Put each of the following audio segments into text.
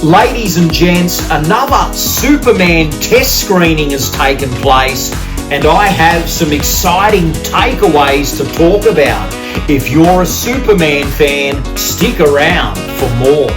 Ladies and gents, another Superman test screening has taken place, and I have some exciting takeaways to talk about. If you're a Superman fan, stick around for more.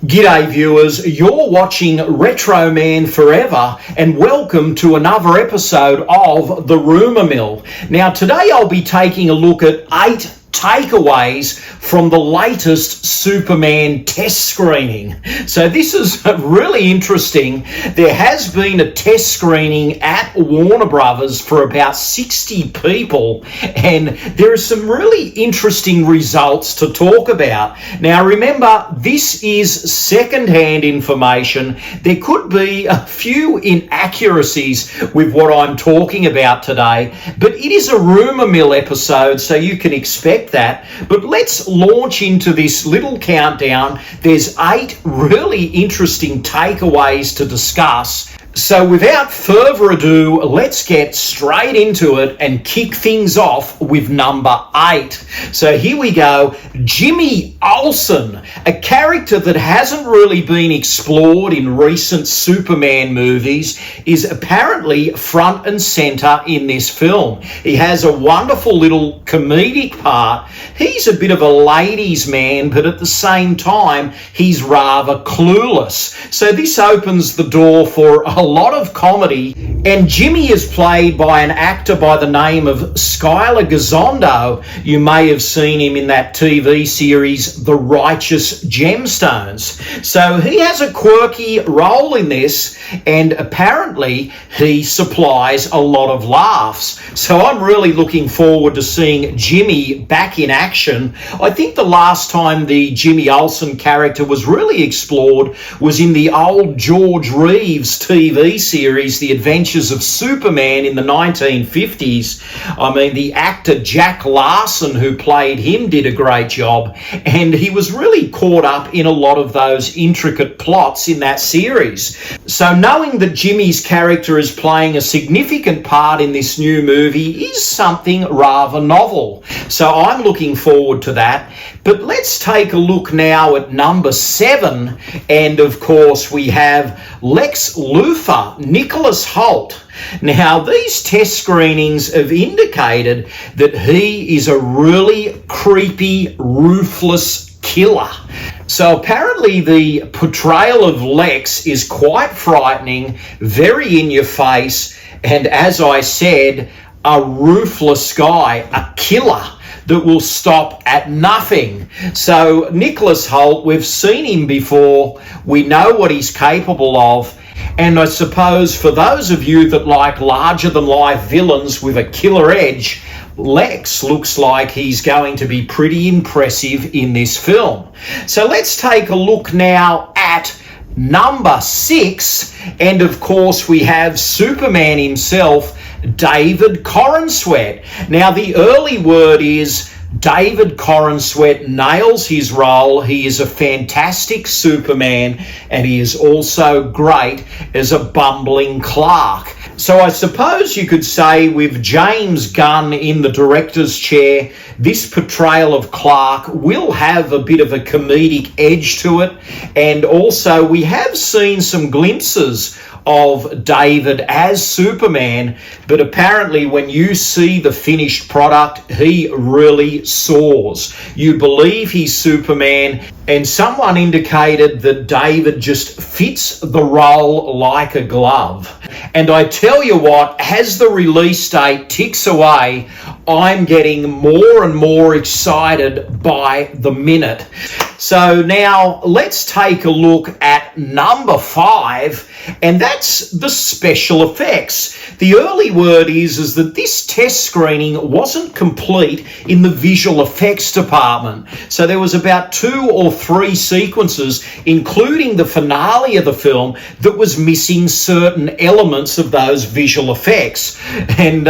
G'day viewers, you're watching Retro Man Forever, and welcome to another episode of the Rumour Mill. Now today I'll be taking a look at 8 takeaways from the latest Superman test screening. So this is really interesting. There has been a test screening at Warner Brothers for about 60 people, and there are some really interesting results to talk about. Now remember, this is second-hand information. There could be a few inaccuracies with what I'm talking about today, but it is a Rumour Mill episode, so you can expect that. But let's launch into this little countdown. There's 8 really interesting takeaways to discuss. So without further ado, let's get straight into it and kick things off with number 8. So here we go. Jimmy Olsen, a character that hasn't really been explored in recent Superman movies, is apparently front and center in this film. He has a wonderful little comedic part. He's a bit of a ladies' man, but at the same time, he's rather clueless. So this opens the door for a lot of comedy, and Jimmy is played by an actor by the name of Skylar Gisondo. You may have seen him in that TV series The Righteous Gemstones. So he has a quirky role in this, and apparently he supplies a lot of laughs. So I'm really looking forward to seeing Jimmy back in action. I think the last time the Jimmy Olsen character was really explored was in the old George Reeves TV series, The Adventures of Superman, in the 1950s. I mean, the actor Jack Larson, who played him, did a great job, and he was really caught up in a lot of those intricate plots in that series. So knowing that Jimmy's character is playing a significant part in this new movie is something rather novel. So I'm looking forward to that. But let's take a look now at number 7, and of course we have Lex Luthor, Nicholas Hoult. Now, these test screenings have indicated that he is a really creepy, ruthless killer. So apparently the portrayal of Lex is quite frightening, very in your face, and as I said, a ruthless guy, a killer that will stop at nothing. So Nicholas Hoult, we've seen him before, we know what he's capable of, and I suppose for those of you that like larger-than-life villains with a killer edge, Lex looks like he's going to be pretty impressive in this film. So let's take a look now at number 6, and of course we have Superman himself, David Corenswet. Now the early word is David Corenswet nails his role. He is a fantastic Superman, and he is also great as a bumbling Clark. So I suppose you could say with James Gunn in the director's chair, this portrayal of Clark will have a bit of a comedic edge to it. And also we have seen some glimpses of David as Superman, but apparently when you see the finished product, he really soars. You believe he's Superman, and someone indicated that David just fits the role like a glove. And I tell you what, as the release date ticks away, I'm getting more and more excited by the minute. So now let's take a look at number 5, and that's the special effects. The early word is that this test screening wasn't complete in the visual effects department. So there was about 2 or 3 sequences, including the finale of the film, that was missing certain elements of those visual effects. And,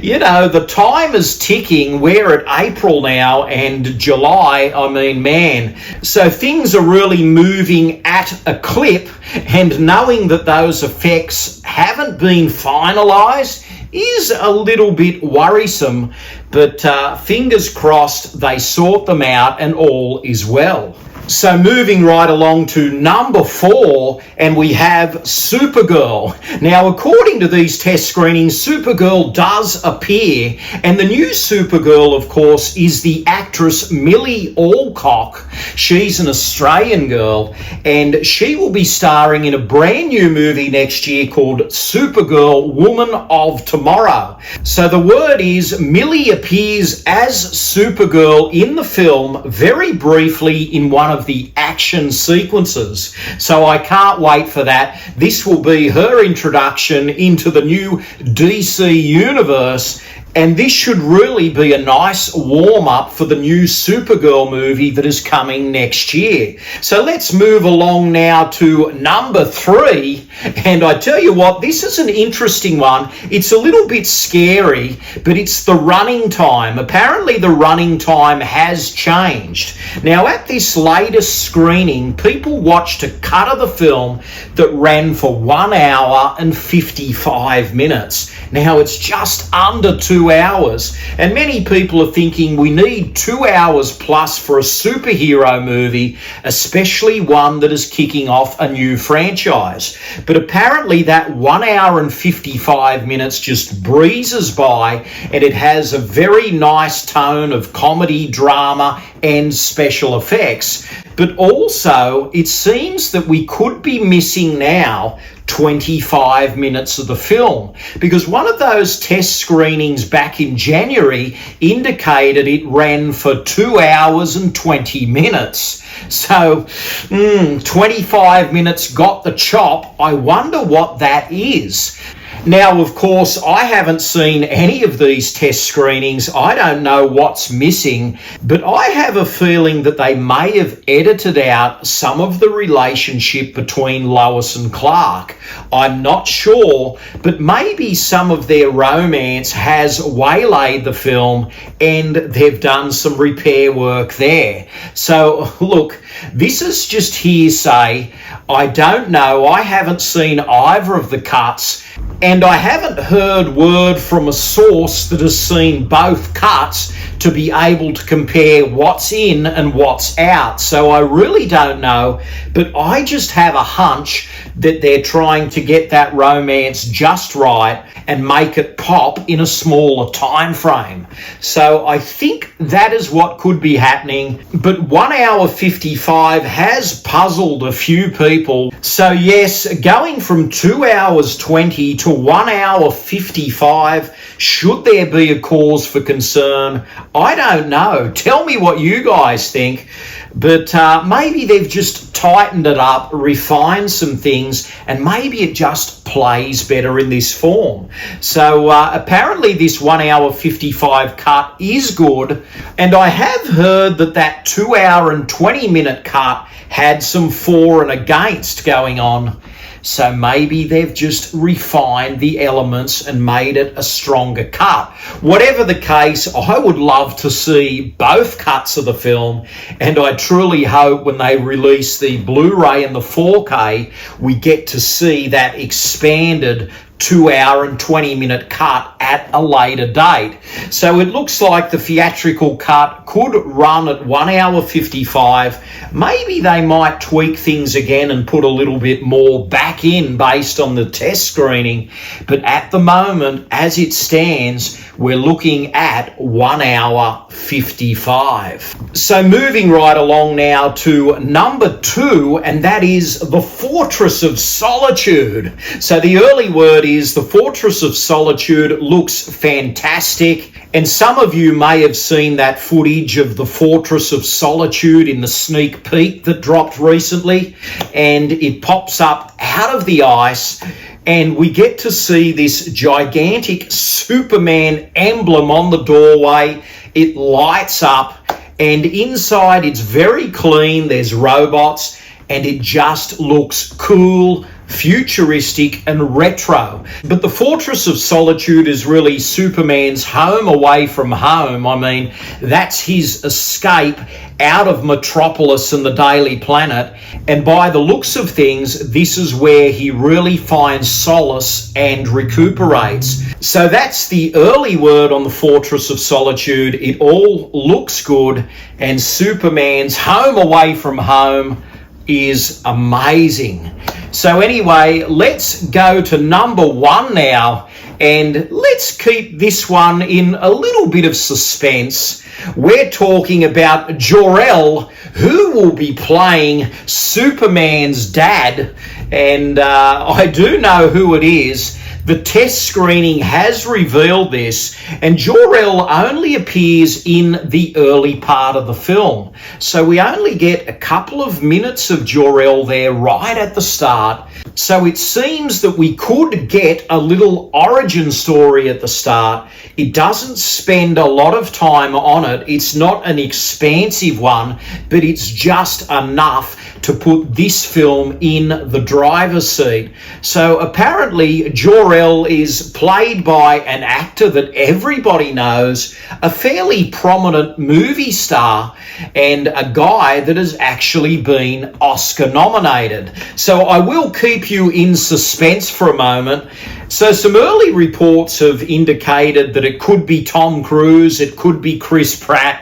you know, the time is ticking. We're at April now, and July, I mean, man. So things are really moving at a clip, and knowing that those effects haven't been finalised is a little bit worrisome. but fingers crossed they sort them out and all is well. So moving right along to number 4, and we have Supergirl. Now, according to these test screenings, Supergirl does appear, and the new Supergirl, of course, is the actress Millie Alcock. She's an Australian girl, and she will be starring in a brand new movie next year called Supergirl, Woman of Tomorrow. So the word is Millie appears as Supergirl in the film very briefly in one of the action sequences. So I can't wait for that. This will be her introduction into the new DC universe, and this should really be a nice warm-up for the new Supergirl movie that is coming next year. So let's move along now to number 3, and I tell you what, this is an interesting one. It's a little bit scary, but it's the running time. Apparently the running time has changed. Now, at this latest screening, people watched a cut of the film that ran for 1 hour and 55 minutes. Now, it's just under 2 hours, and many people are thinking we need 2 hours plus for a superhero movie, especially one that is kicking off a new franchise. But apparently that 1 hour and 55 minutes just breezes by, and it has a very nice tone of comedy, drama, and special effects. But also, it seems that we could be missing now 25 minutes of the film, because one of those test screenings back in January indicated it ran for 2 hours and 20 minutes. So 25 minutes got the chop. I wonder what that is. Now, of course, I haven't seen any of these test screenings. I don't know what's missing, but I have a feeling that they may have edited out some of the relationship between Lois and Clark. I'm not sure, but maybe some of their romance has waylaid the film and they've done some repair work there. So, look, this is just hearsay. I don't know. I haven't seen either of the cuts, and I haven't heard word from a source that has seen both cuts to be able to compare what's in and what's out. So I really don't know, but I just have a hunch that they're trying to get that romance just right and make it pop in a smaller time frame. So I think that is what could be happening. But 1 hour 55 has puzzled a few people. So yes, going from 2 hours 20 to 1 hour 55, should there be a cause for concern? I don't know. Tell me what you guys think. But maybe they've just tightened it up, refined some things, and maybe it just plays better in this form. So apparently this 1 hour 55 cut is good, and I have heard that that 2 hour and 20 minute cut had some for and against going on. So maybe they've just refined the elements and made it a stronger cut. Whatever the case, I would love to see both cuts of the film, and I truly hope when they release the Blu-ray and the 4K, we get to see that expanded 2 hour and 20 minute cut at a later date. So it looks like the theatrical cut could run at 1 hour 55. Maybe they might tweak things again and put a little bit more back in based on the test screening. But at the moment, as it stands, we're looking at 1 hour 55. So moving right along now to number 2, and that is The Fortress of Solitude. So the early word is The Fortress of Solitude looks fantastic, and some of you may have seen that footage of The Fortress of Solitude in the sneak peek that dropped recently, and it pops up out of the ice, and we get to see this gigantic Superman emblem on the doorway. It lights up, and inside it's very clean. There's robots, and it just looks cool, futuristic and retro. But the Fortress of Solitude is really Superman's home away from home. I mean, that's his escape out of Metropolis and the Daily Planet. And by the looks of things, this is where he really finds solace and recuperates. So that's the early word on the Fortress of Solitude. It all looks good, and Superman's home away from home is amazing. So anyway, let's go to number one now, and let's keep this one in a little bit of suspense. We're talking about Jor-El, who will be playing Superman's dad, and I do know who it is. The test screening has revealed this, and Jor-El only appears in the early part of the film. So we only get a couple of minutes of Jor-El there right at the start. So it seems that we could get a little origin story at the start. It doesn't spend a lot of time on it. It's not an expansive one, but it's just enough to put this film in the driver's seat. So apparently Jor-El is played by an actor that everybody knows, a fairly prominent movie star, and a guy that has actually been Oscar nominated. So I will keep you in suspense for a moment. So some early reports have indicated that it could be Tom Cruise, it could be Chris Pratt,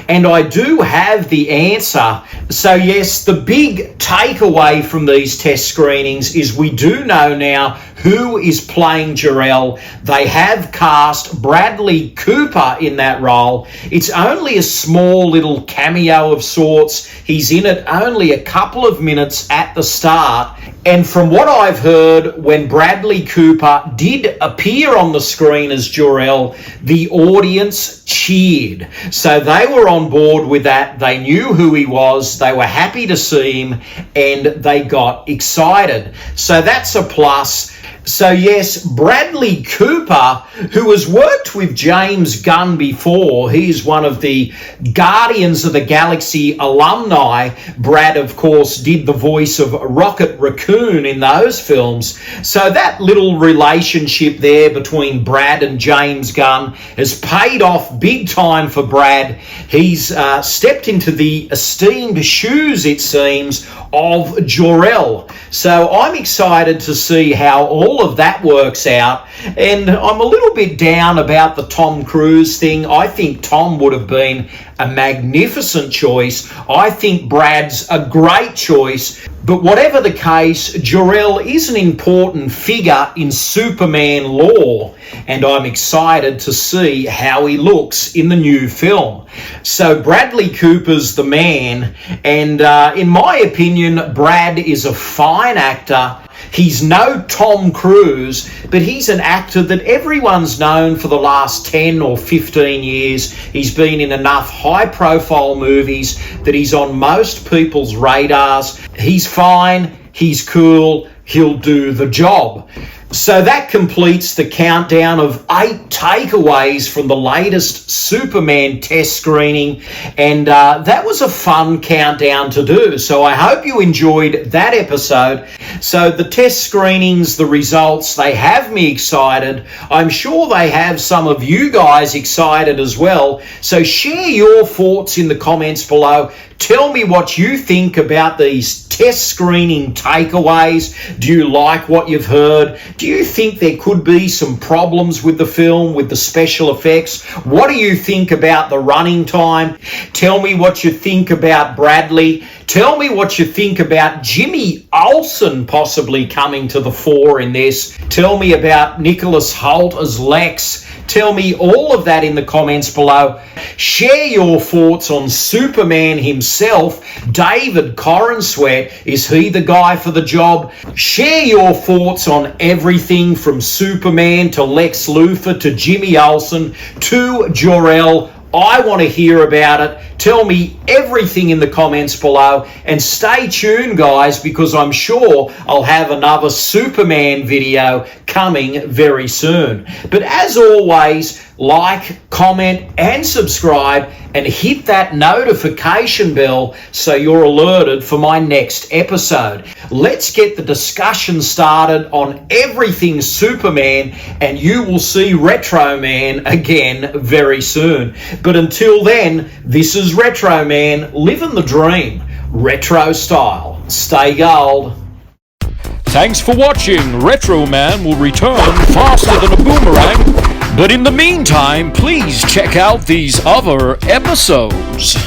and I do have the answer. So yes, the big takeaway from these test screenings is we do know now who is playing Jor-El. They have cast Bradley Cooper in that role. It's only a small little cameo of sorts. He's in it only a couple of minutes at the start. And from what I've heard, when Bradley Cooper did appear on the screen as Jor-El, the audience cheered. So they were on board with that. They knew who he was. They were happy to see him, and they got excited. So that's a plus. So yes, Bradley Cooper, who has worked with James Gunn before, he's one of the Guardians of the Galaxy alumni. Brad, of course, did the voice of Rocket Raccoon in those films. So that little relationship there between Brad and James Gunn has paid off big time for Brad. He's stepped into the esteemed shoes, it seems, of Jor-El. So I'm excited to see how all of that works out, and I'm a little bit down about the Tom Cruise thing. I think Tom would have been a magnificent choice. I think Brad's a great choice, but whatever the case, Jor-El is an important figure in Superman lore, and I'm excited to see how he looks in the new film. So Bradley Cooper's the man, and in my opinion, Brad is a fine actor. He's no Tom Cruise, but he's an actor that everyone's known for the last 10 or 15 years. He's been in enough high-profile movies that he's on most people's radars. He's fine, he's cool, he'll do the job. So that completes the countdown of 8 takeaways from the latest Superman test screening, and that was a fun countdown to do. So I hope you enjoyed that episode. So the test screenings, the results, they have me excited. I'm sure they have some of you guys excited as well. So share your thoughts in the comments below. Tell me what you think about these test screening takeaways. Do you like what you've heard? Do you think there could be some problems with the film, with the special effects? What do you think about the running time? Tell me what you think about Bradley. Tell me what you think about Jimmy Olsen possibly coming to the fore in this. Tell me about Nicholas Hoult as Lex. Tell me all of that in the comments below. Share your thoughts on Superman himself, David Corenswet. Is he the guy for the job? Share your thoughts on everything from Superman to Lex Luthor to Jimmy Olsen to Jor-El. I want to hear about it. Tell me everything in the comments below, and stay tuned, guys, because I'm sure I'll have another Superman video coming very soon. But as always, like, comment, and subscribe, and hit that notification bell so you're alerted for my next episode. Let's get the discussion started on everything Superman, and you will see Retro Man again very soon. But until then, this is Retro Man, living the dream, retro style. Stay gold. Thanks for watching. Retro Man will return faster than a boomerang. But in the meantime, please check out these other episodes.